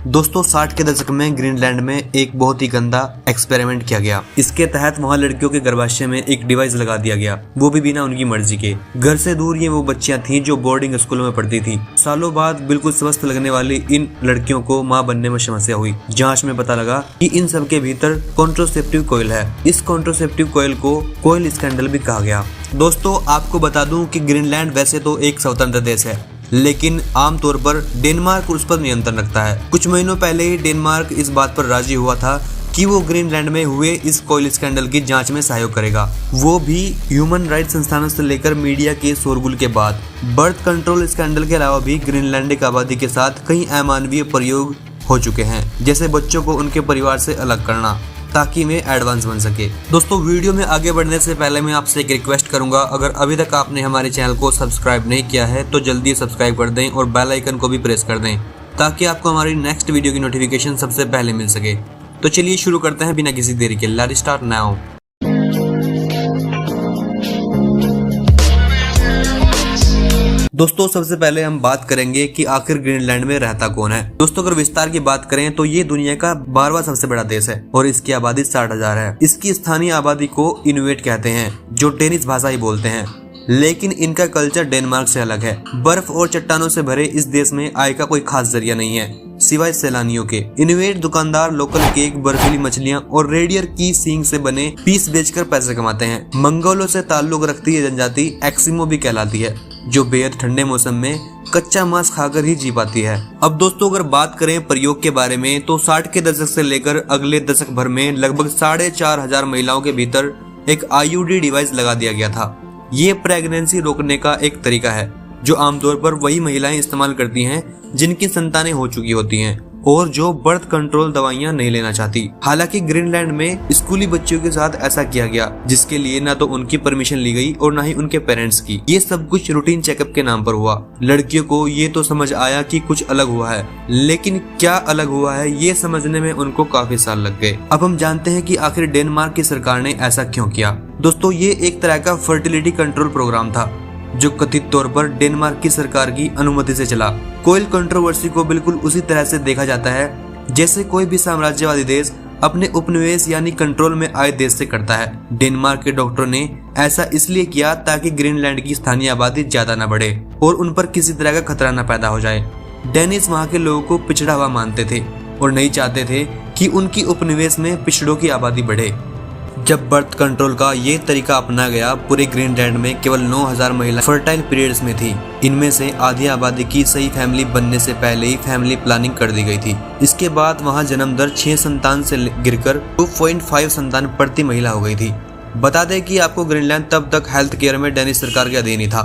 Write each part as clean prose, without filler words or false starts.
दोस्तों 60 के दशक में ग्रीनलैंड में एक बहुत ही गंदा एक्सपेरिमेंट किया गया। इसके तहत वहां लड़कियों के गर्भाशय में एक डिवाइस लगा दिया गया, वो भी बिना उनकी मर्जी के। घर से दूर ये वो बच्चियां थीं जो बोर्डिंग स्कूलों में पढ़ती थी। सालों बाद बिल्कुल स्वस्थ लगने वाली इन लड़कियों को मां बनने में समस्या हुई। जांच में पता लगा कि इन सब के भीतर कॉन्ट्रासेप्टिव कॉइल है। इस कॉन्ट्रासेप्टिव कॉइल को कॉइल स्कैंडल भी कहा गया। दोस्तों आपको बता दूं कि ग्रीनलैंड वैसे तो एक स्वतंत्र देश है, लेकिन आमतौर पर डेनमार्क उस पर नियंत्रण रखता है। कुछ महीनों पहले ही डेनमार्क इस बात पर राजी हुआ था कि वो ग्रीनलैंड में हुए इस कॉइल स्कैंडल की जांच में सहयोग करेगा, वो भी ह्यूमन राइट्स संस्थानों से लेकर मीडिया के शोरगुल के बाद। बर्थ कंट्रोल स्कैंडल के अलावा भी ग्रीनलैंडिक आबादी के साथ कई अमानवीय प्रयोग हो चुके हैं, जैसे बच्चों को उनके परिवार से अलग करना ताकि वे एडवांस बन सके। दोस्तों वीडियो में आगे बढ़ने से पहले मैं आपसे एक रिक्वेस्ट करूंगा, अगर अभी तक आपने हमारे चैनल को सब्सक्राइब नहीं किया है तो जल्दी सब्सक्राइब कर दें और बेल आइकन को भी प्रेस कर दें ताकि आपको हमारी नेक्स्ट वीडियो की नोटिफिकेशन सबसे पहले मिल सके। तो चलिए शुरू करते हैं बिना किसी देरी के। Let's start now. दोस्तों सबसे पहले हम बात करेंगे कि आखिर ग्रीनलैंड में रहता कौन है। दोस्तों अगर विस्तार की बात करें तो ये दुनिया का 12वां सबसे बड़ा देश है और इसकी आबादी 60,000 है। इसकी स्थानीय आबादी को इनुइट कहते हैं, जो डेनिश भाषा ही बोलते हैं, लेकिन इनका कल्चर डेनमार्क से अलग है। बर्फ और चट्टानों से भरे इस देश में आय का कोई खास जरिया नहीं है सिवाय सैलानियों के। इनुइट दुकानदार लोकल केक, बर्फीली मछलियां और रेडियर की सींग से बने पीस बेचकर पैसे कमाते हैं। मंगोलों से ताल्लुक रखती ये जनजाति एक्सिमो भी कहलाती है, जो बेहद ठंडे मौसम में कच्चा मांस खाकर ही जी पाती है। अब दोस्तों अगर बात करें प्रयोग के बारे में तो 60 के दशक से लेकर अगले दशक भर में लगभग 4,500 महिलाओं के भीतर एक IUD डिवाइस लगा दिया गया था। ये प्रेगनेंसी रोकने का एक तरीका है जो आमतौर पर वही महिलाएं इस्तेमाल करती हैं जिनकी संतानें हो चुकी होती हैं और जो बर्थ कंट्रोल दवाइयां नहीं लेना चाहती। हालांकि ग्रीनलैंड में स्कूली बच्चियों के साथ ऐसा किया गया, जिसके लिए ना तो उनकी परमिशन ली गई और ना ही उनके पेरेंट्स की। ये सब कुछ रूटीन चेकअप के नाम पर हुआ। लड़कियों को ये तो समझ आया कि कुछ अलग हुआ है, लेकिन क्या अलग हुआ है ये समझने में उनको काफी साल लग गए। अब हम जानते हैं कि आखिर डेनमार्क की सरकार ने ऐसा क्यों किया। दोस्तों ये एक तरह का फर्टिलिटी कंट्रोल प्रोग्राम था जो कथित तौर पर डेनमार्क की सरकार की अनुमति से चला। कॉइल कंट्रोवर्सी को बिल्कुल उसी तरह से देखा जाता है जैसे कोई भी साम्राज्यवादी देश अपने उपनिवेश यानी कंट्रोल में आए देश से करता है। डेनमार्क के डॉक्टरों ने ऐसा इसलिए किया ताकि ग्रीनलैंड की स्थानीय आबादी ज्यादा न बढ़े और उन पर किसी तरह का खतरा न पैदा हो जाए। डेनिश वहाँ के लोगों को पिछड़ा हुआ मानते थे और नहीं चाहते थे कि उनकी उपनिवेश में पिछड़ों की आबादी बढ़े। जब बर्थ कंट्रोल का ये तरीका अपनाया गया, पूरे ग्रीनलैंड में केवल 9,000 महिला फर्टाइल पीरियड्स में थी। इनमें से आधी आबादी की सही फैमिली बनने से पहले ही फैमिली प्लानिंग कर दी गई थी। इसके बाद वहां जन्म दर 6 संतान से गिरकर 2.5 संतान प्रति महिला हो गई थी। बता दें कि आपको ग्रीनलैंड तब तक हेल्थ केयर में डेनिश सरकार के अधीन ही था।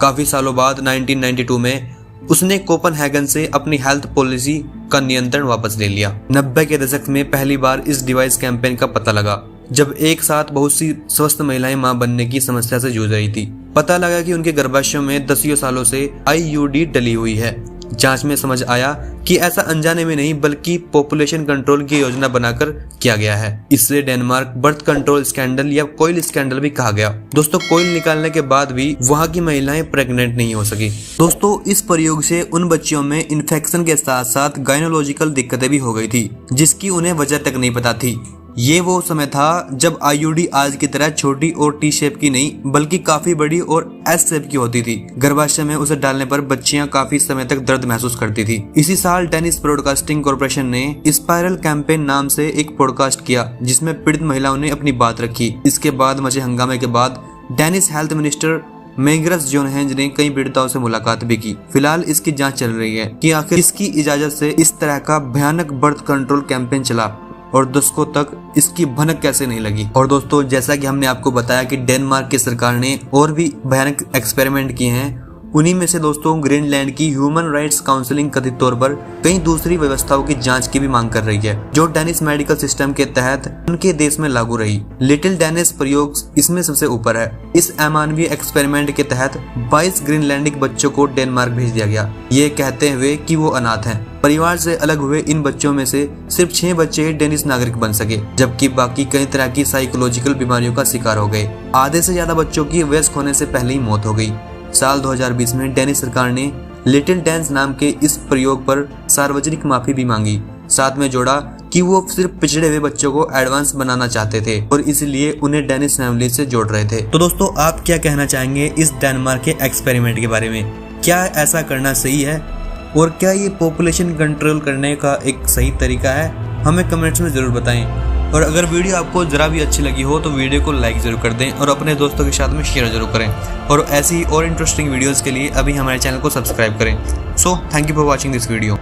काफी सालों बाद 1992 में उसने कोपेनहेगन से अपनी हेल्थ पॉलिसी का नियंत्रण वापस ले लिया। 90 के दशक में पहली बार इस डिवाइस कैंपेन का पता लगा, जब एक साथ बहुत सी स्वस्थ महिलाएं मां बनने की समस्या से जूझ रही थी। पता लगा कि उनके गर्भाशयों में दसियों सालों से IUD डली हुई है। जांच में समझ आया कि ऐसा अनजाने में नहीं बल्कि पॉपुलेशन कंट्रोल की योजना बनाकर किया गया है। इसलिए डेनमार्क बर्थ कंट्रोल स्कैंडल या कॉइल स्कैंडल भी कहा गया। दोस्तों कॉइल निकालने के बाद भी वहां की महिलाएं प्रेग्नेंट नहीं हो सकी। दोस्तों इस प्रयोग से उन बच्चियों में इन्फेक्शन के साथ साथ गायनोलॉजिकल दिक्कतें भी हो गई थी, जिसकी उन्हें वजह तक नहीं पता थी। ये वो समय था जब IUD आज की तरह छोटी और टी शेप की नहीं बल्कि काफी बड़ी और S शेप की होती थी। गर्भाशय में उसे डालने पर बच्चियां काफी समय तक दर्द महसूस करती थी। इसी साल डेनिश ब्रॉडकास्टिंग कॉर्पोरेशन ने स्पाइरल कैंपेन नाम से एक पॉडकास्ट किया जिसमें पीड़ित महिलाओं ने अपनी बात रखी। इसके बाद मचे हंगामे के बाद डेनिश हेल्थ मिनिस्टर मेग्रस जोनहेंज ने कई पीड़िताओं से मुलाकात भी की। फिलहाल इसकी जांच चल रही है कि आखिर इसकी इजाजत से इस तरह का भयानक बर्थ कंट्रोल कैंपेन चला और दशकों तक इसकी भनक कैसे नहीं लगी। और दोस्तों जैसा कि हमने आपको बताया कि डेनमार्क की सरकार ने और भी भयानक एक्सपेरिमेंट किए हैं, उन्हीं में से दोस्तों ग्रीनलैंड की ह्यूमन राइट्स काउंसिलिंग कथित तौर पर कई दूसरी व्यवस्थाओं की जांच की भी मांग कर रही है जो डेनिश मेडिकल सिस्टम के तहत उनके देश में लागू रही। लिटिल डेनिश प्रयोग इसमें सबसे ऊपर है। इस अमानवीय एक्सपेरिमेंट के तहत 22 ग्रीनलैंडिक बच्चों को डेनमार्क भेज दिया गया, ये कहते हुए कि वो अनाथ हैं। परिवार से अलग हुए इन बच्चों में से सिर्फ 6 बच्चे डेनिश नागरिक बन सके, जबकि बाकी कई तरह की साइकोलॉजिकल बीमारियों का शिकार हो गए। आधे से ज्यादा बच्चों की वयस्क होने से पहले ही मौत हो गई। साल 2020 में डेनिश सरकार ने लिटिल डेंस नाम के इस प्रयोग पर सार्वजनिक माफी भी मांगी। साथ में जोड़ा कि वो सिर्फ पिछड़े हुए बच्चों को एडवांस बनाना चाहते थे और इसलिए उन्हें डेनिस फैमिली से जोड़ रहे थे। तो दोस्तों, आप क्या कहना चाहेंगे इस डेनमार्क के एक्सपेरिमेंट के बारे में? क्या ऐसा करना सही है और क्या ये पॉपुलेशन कंट्रोल करने का एक सही तरीका है? हमें कमेंट्स में ज़रूर बताएं। और अगर वीडियो आपको ज़रा भी अच्छी लगी हो तो वीडियो को लाइक ज़रूर कर दें और अपने दोस्तों के साथ में शेयर ज़रूर करें। और ऐसी और इंटरेस्टिंग वीडियोज़ के लिए अभी हमारे चैनल को सब्सक्राइब करें। So thank you for watching this video.